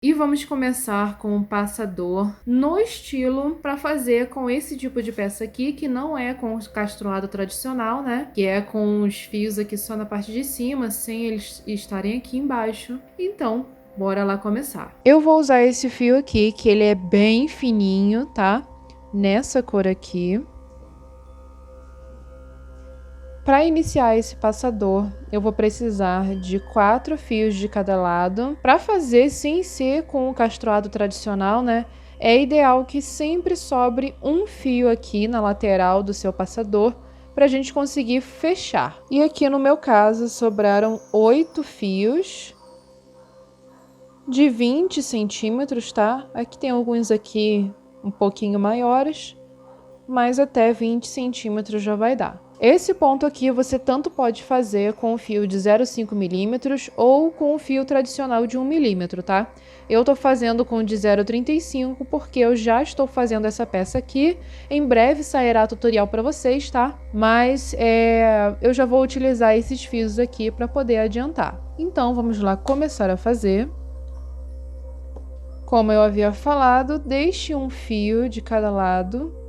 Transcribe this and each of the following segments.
E vamos começar com um passador no estilo para fazer com esse tipo de peça aqui, que não é com o castruado tradicional, né? Que é com os fios aqui só na parte de cima, sem eles estarem aqui embaixo. Então, bora lá começar. Eu vou usar esse fio aqui, que ele é bem fininho, tá? Nessa cor aqui. Para iniciar esse passador, eu vou precisar de 4 fios de cada lado. Para fazer sem ser com o castruado tradicional, né? É ideal que sempre sobre um fio aqui na lateral do seu passador para a gente conseguir fechar. E aqui no meu caso sobraram 8 fios de 20 centímetros, tá? Aqui tem alguns aqui um pouquinho maiores, mas até 20 centímetros já vai dar. Esse ponto aqui você tanto pode fazer com o fio de 0,5 milímetros ou com o fio tradicional de 1 milímetro, tá? Eu tô fazendo com o de 0,35 porque eu já estou fazendo essa peça aqui. Em breve sairá tutorial para vocês, tá? Mas eu já vou utilizar esses fios aqui para poder adiantar. Então vamos lá começar a fazer. Como eu havia falado, deixe um fio de cada lado.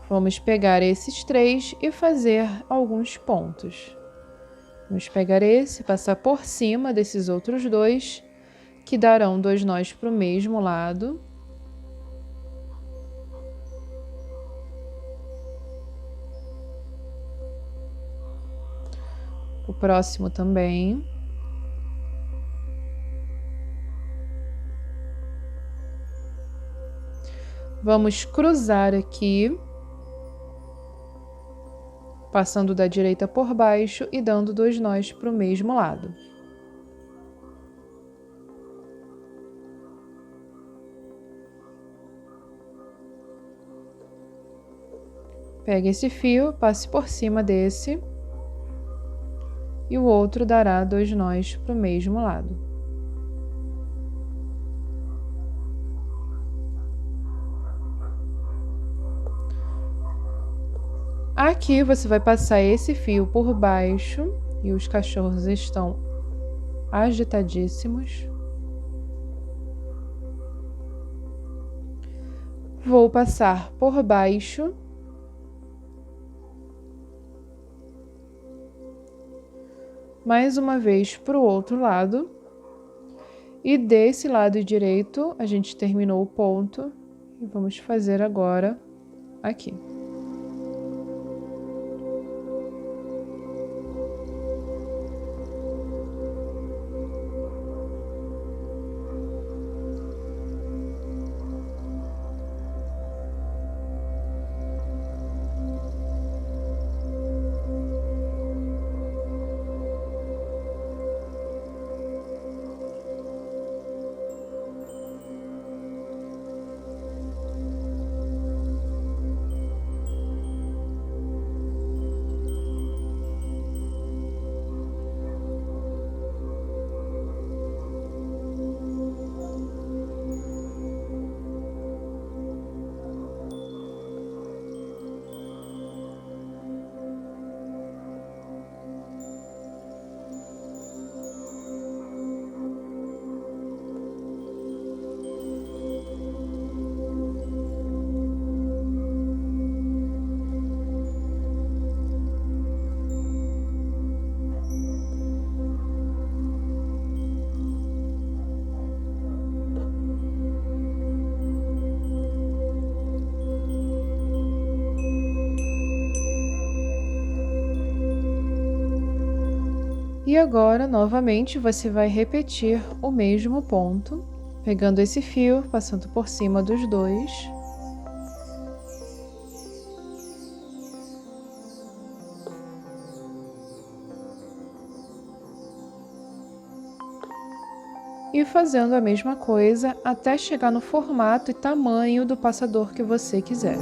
Vamos pegar esses 3 e fazer alguns pontos. Vamos pegar esse, passar por cima desses outros 2, que darão 2 nós para o mesmo lado. O próximo também. Vamos cruzar aqui, passando da direita por baixo e dando 2 nós para o mesmo lado. Pegue esse fio, passe por cima desse e o outro dará 2 nós para o mesmo lado. Aqui você vai passar esse fio por baixo e os cachorros estão agitadíssimos. Vou passar por baixo. Mais uma vez para o outro lado. E desse lado direito a gente terminou o ponto e vamos fazer agora aqui. E agora, novamente, você vai repetir o mesmo ponto, pegando esse fio, passando por cima dos 2. E fazendo a mesma coisa até chegar no formato e tamanho do passador que você quiser.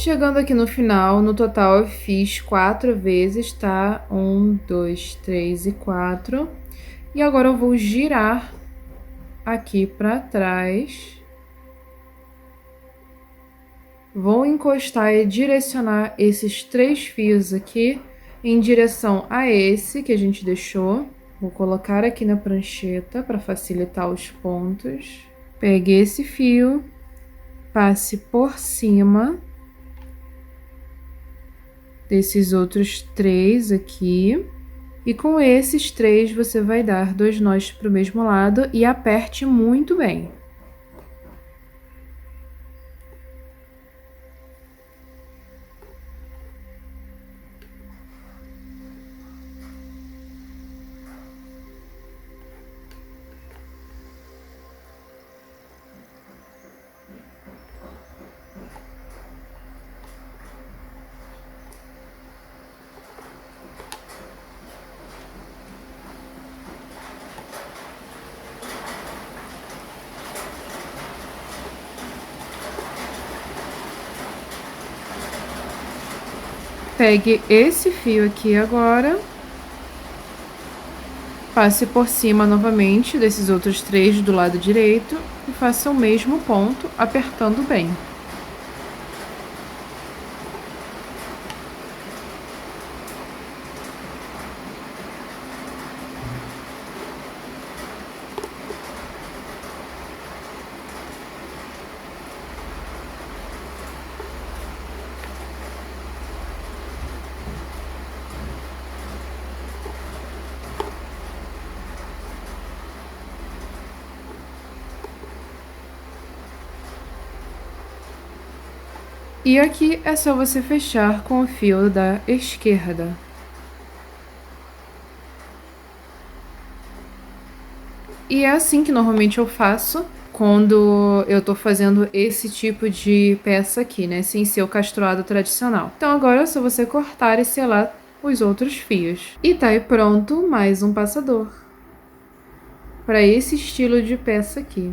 chegando aqui no final, no total eu fiz 4 vezes, tá? 1, 2, 3 e 4. E agora eu vou girar aqui para trás. Vou encostar e direcionar esses 3 fios aqui em direção a esse que a gente deixou. Vou colocar aqui na prancheta para facilitar os pontos. Pegue esse fio, passe por cima desses outros 3 aqui. E com esses 3 você vai dar 2 nós para o mesmo lado e aperte muito bem. Pegue esse fio aqui agora, passe por cima novamente desses outros 3 do lado direito e faça o mesmo ponto, apertando bem. E aqui é só você fechar com o fio da esquerda. E é assim que normalmente eu faço quando eu tô fazendo esse tipo de peça aqui, né? Sem ser o castroado tradicional. Então agora é só você cortar e selar os outros fios. E tá aí pronto mais um passador para esse estilo de peça aqui.